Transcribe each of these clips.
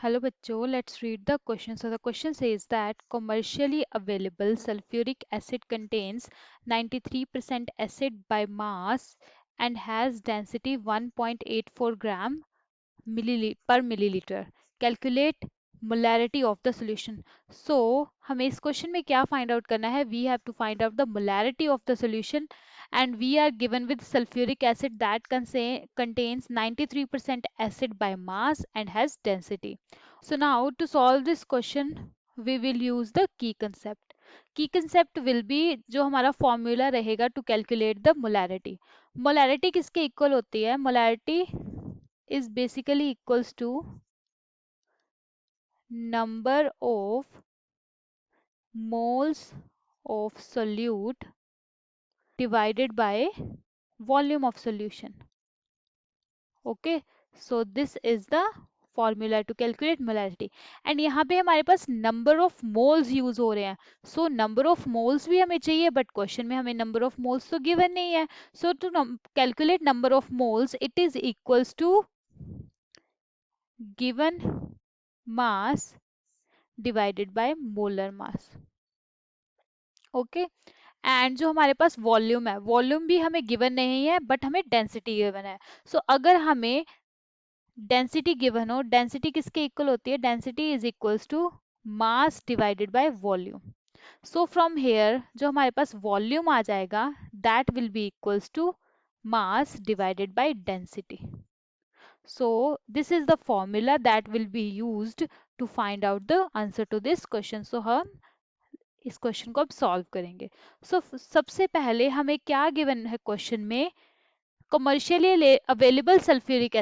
Hello bachcho, let's read the question. So the question says that commercially available sulfuric acid contains 93% acid by mass and has density 1.84 gram per milliliter. Calculate molarity of the solution. So हमें इस question में क्या find out करना है? We have to find out the molarity of the solution, and we are given with sulfuric acid that contains 93% acid by mass and has density. So now to solve this question, we will use the key concept. Key concept will be जो हमारा formula रहेगा to calculate the molarity. Molarity किसके equal होती है? Molarity is basically equals to number of moles of solute divided by volume of solution. Okay, so this is the formula to calculate molarity. And यहाँ पे हमारे पास number of moles use हो रहे हैं. So number of moles भी हमें चाहिए, but question में हमें number of moles तो given नहीं है. So to calculate number of moles, it is equals to given mass divided by molar mass. Okay, and जो हमारे पास वॉल्यूम है, वॉल्यूम भी हमें गिवन नहीं है बट हमें डेंसिटी गिवन है. सो अगर हमें डेंसिटी गिवन हो, डेंसिटी किसके इक्वल होती है? Density is equals to mass divided by volume. So from here जो हमारे पास वॉल्यूम आ जाएगा that will be equals to mass divided by density. So this is the formula that will be used to find out the answer to this question. So हम इस question को अब solve करेंगे. सबसे पहले हमें क्या गिवन है क्वेश्चन में? Commercially available sulphuric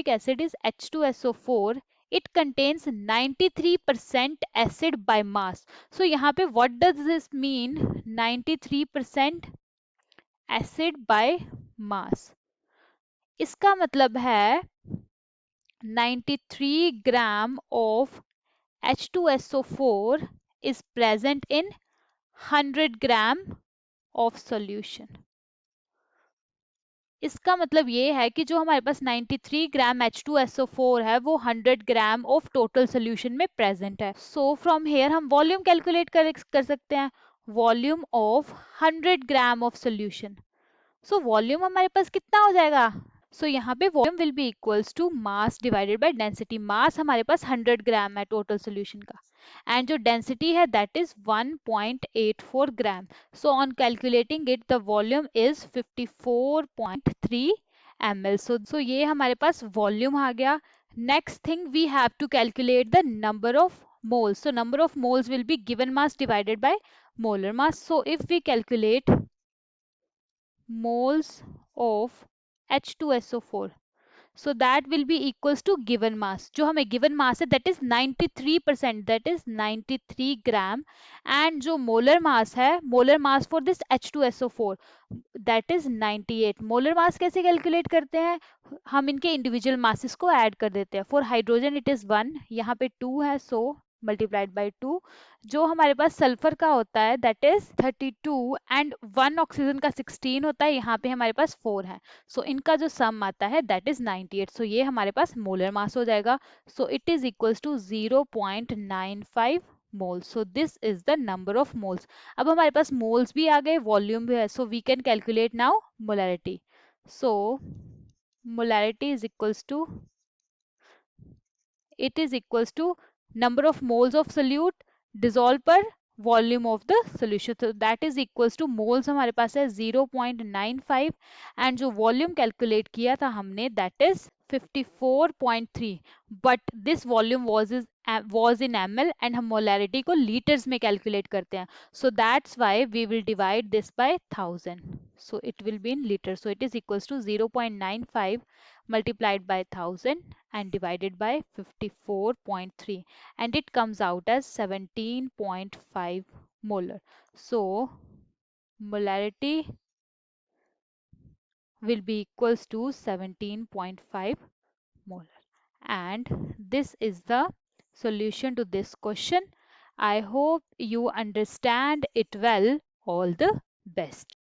acid is H2SO4. It contains 93% acid by mass. So यहाँ पे what does this mean? 93% acid by mass. इसका मतलब है 93 gram of H2SO4 is present in 100 gram of solution. इसका मतलब ये है कि जो हमारे पास 93 ग्राम H2SO4 है वो 100 ग्राम ऑफ टोटल सॉल्यूशन में प्रेजेंट है. सो फ्रॉम हेयर हम वॉल्यूम कैलकुलेट कर सकते हैं. Volume of 100 gram of solution. So volume हमारे पास कितना हो जाएगा? सो यहाँ पे volume will be equals to mass divided by density. Mass हमारे पास 100 ग्राम है टोटल सॉल्यूशन का, एंड जो डेंसिटी है that is 1.84 gram. So on calculating it the volume is 54.3 ml. So ये हमारे पास वॉल्यूम आ गया. Next thing we have to calculate the number of moles. So number of moles will be given mass divided by molar mass. So if we calculate moles of H2SO4, so that will be equals to given mass. जो हमें given mass है that is 93%, that is 93 gram. and जो molar mass है, molar mass for this H2SO4 that is 98. molar mass कैसे calculate करते हैं? हम इनके इंडिविजुअल मासेस को ऐड कर देते हैं. फॉर हाइड्रोजन इट इज 1, यहाँ पे 2 है, सो मल्टीप्लाइड बाय 2. जो हमारे पास सल्फर का होता है दैट इज 32, एंड 1 ऑक्सीजन का 16 होता है, यहाँ पे हमारे पास 4 है. सो इनका जो सम आता है दैट इज 98. सो ये हमारे पास मोलर मास हो जाएगा. So it is equals to 0.95 moles. So this is the number of moles. अब हमारे पास मोल्स भी आ गए, वॉल्यूम भी है, so we can calculate now molarity. So molarity is equals to, it is equals to number of moles of solute dissolved per volume of the solution. So that is equals to moles हमारे पास है 0.95, and जो volume calculate किया था हमने that is 54.3, but this volume was in ml and हम molarity को liters में calculate करते हैं. So that's why we will divide this by 1000. So it will be in liters. So it is equals to 0.95 multiplied by 1000 and divided by 54.3, and it comes out as 17.5 molar. So molarity will be equals to 17.5 molar. And this is the solution to this question. I hope you understand it well. All the best.